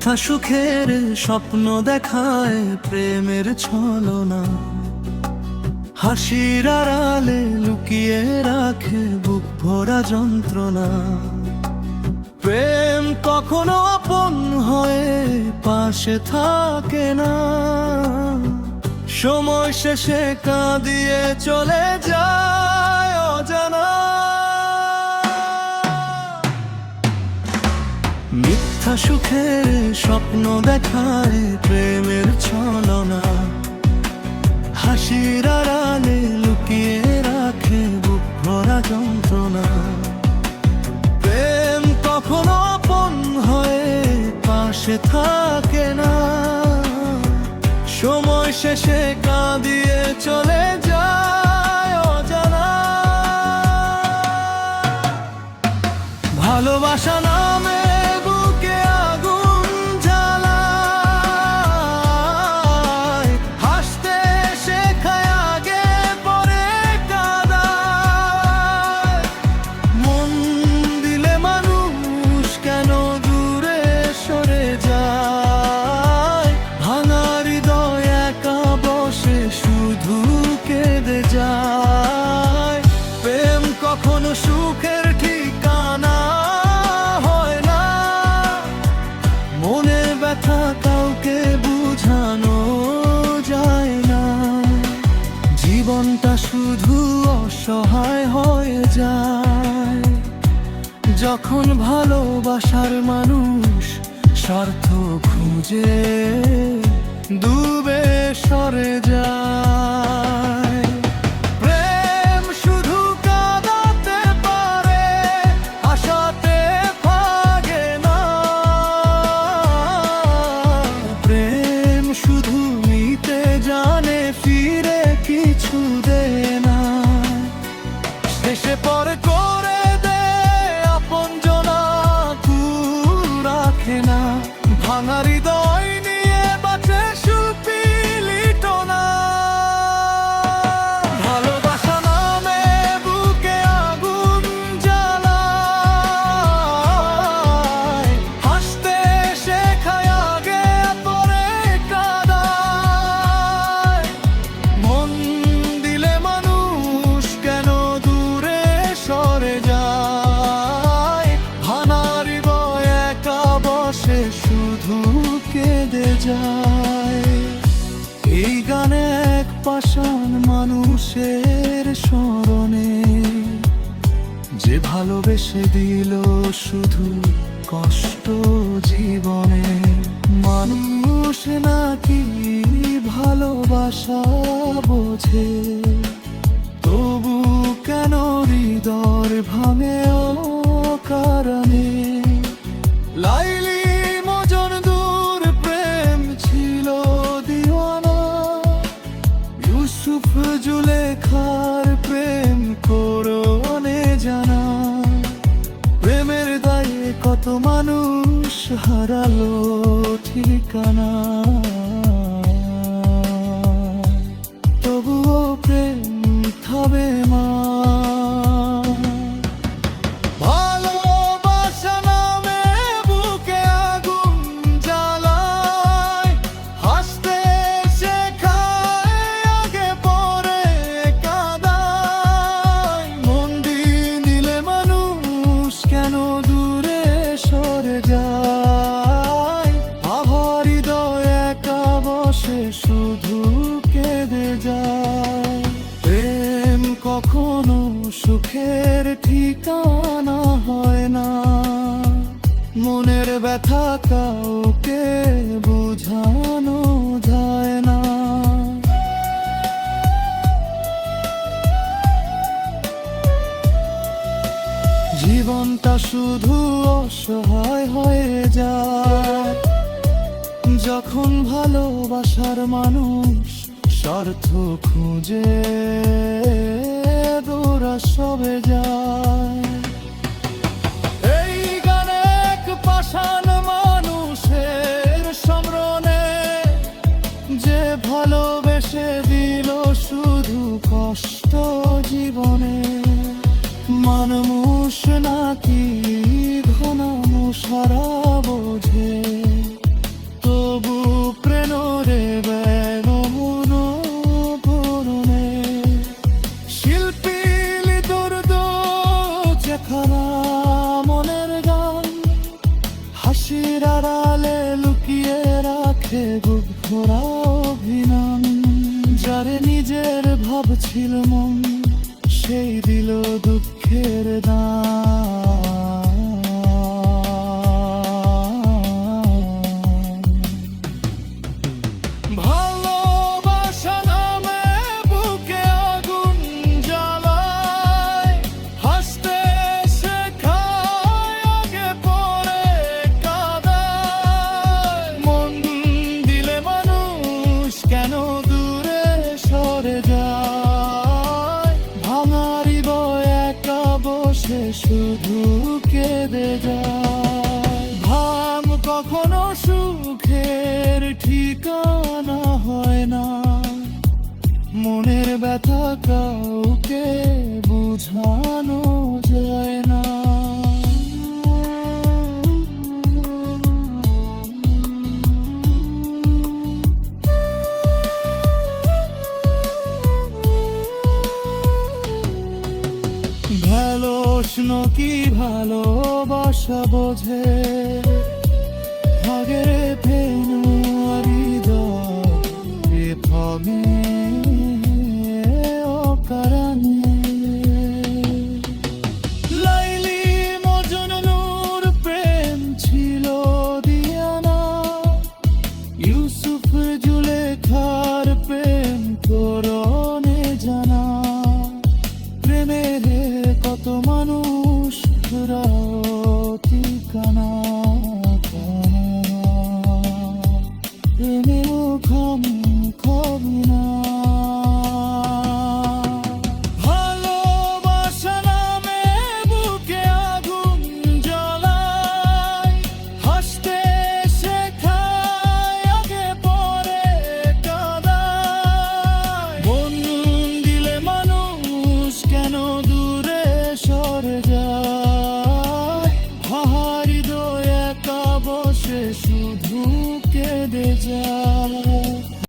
মিথ্যা সুখের স্বপ্ন দেখায় প্রেমের ছলনা, হাসির আড়ালে লুকিয়ে রাখে বুক ভরা যন্ত্রণা। প্রেম কখনো আপন হয়ে পাশে থাকে না, সময় শেষে কাঁদিয়ে চলে যায় অজানা। মিথ্যা সুখের স্বপ্ন দেখায় প্রেমের ছলনা, হাসির আড়ালে লুকিয়ে রাখে বুক ভরা যন্ত্রণা। প্রেম কখনো আপন হয়ে পাশে থাকে না, সময় শেষে কাঁদিয়ে চলে যায় অজানা। ভালোবাসা নামে বুকে আগুন জ্বালায়, হাসতে শেখায় আগে পরে কাঁদায়। মন দিলে মানুষ কেন দূরে সরে যায়, ভাঙা হৃদয় একা বসে শুধু কেঁদে যায়। প্রেম কখনো সুখের ঠিকানা হয় না, মনের ব্যথা কাউকে বুঝানো যায় না। জীবনটা শুধু অসহায় হয়ে যায় যখন ভালোবাসার মানুষ স্বার্থ খুঁজে ডুবে সরে যায়। প্রেম শুধু কাঁদাতে পারে, আশাতে ভাগে না। প্রেম শুধু নিতে জানে, ফিরে কিছু দেয় না। শেষে পরে করে দে আপনজনা, কুল রাখে না। ভাঙা হৃদয় নিয়ে বাঁচে সুপিলিত না। ভালোবাসা নামে বুকে আগুন জ্বালায়, হাসতে শেখায় আগে পরে কাঁদায়। মন দিলে মানুষ কেন দূরে সরে যায়, ভাঙা হৃদয় একা বসে শুধু কেঁদে যায়। এই গানে এক পাষাণ মানুষের স্মরণে, যে ভালোবেসে দিল শুধু কষ্ট জীবনে। মানুষ নাকি ভালোবাসা বোঝে, তবু কেন হৃদয় ভাঙে ও কারণে। লাইলি মজনুর প্রেম ছিল দিওয়ানা, ইউসুফ জুলেখার প্রেম করনে জানা। প্রেমের দায়ে কত মানুষ হারালো ঠিকানা, তবুও প্রেম থাবে মা। ভালোবাসা নামে বুকে আগুন জ্বালায়, হাসতে শেখায় আগে পরে কাঁদায়। মন দিলে মানুষ কেন দূরে সরে যায়, আভার হৃদয় একা বসে শুধু কেঁদে যায়। প্রেম কখনো সুখের ঠিকানা হয় না, মনের ব্যথা কাউকে বুঝানো যায় না। জীবনটা শুধু অসহায় হয়ে যায় যখন ভালোবাসার মানুষ স্বার্থ খুঁজে দূরে সরে যায়। এই গানে এক পাষাণ মানুষের স্মরণে, যে ভালোবেসে দিল শুধু কষ্ট জীবনে। মানুষ নাকি ঘন সারা বোঝে, ছিল মন, সেই দিল দুঃখের দাম। ভালোবাসা নামে বুকে আগুন জ্বালায়, হাসতে শেখায় আগে পরে কাঁদায়। মন দিলে মানুষ কেন দূরে সরে যায়, ভাঙা হৃদয় একা বসে শুধু কেঁদে যায়। ভাঙ কখনো সুখের ঠিকানা হয় না, মনের ব্যথা কাউকে বুঝানো যায় না। ভালোবাসন কি ভালোবাসা বোঝে, ভাগের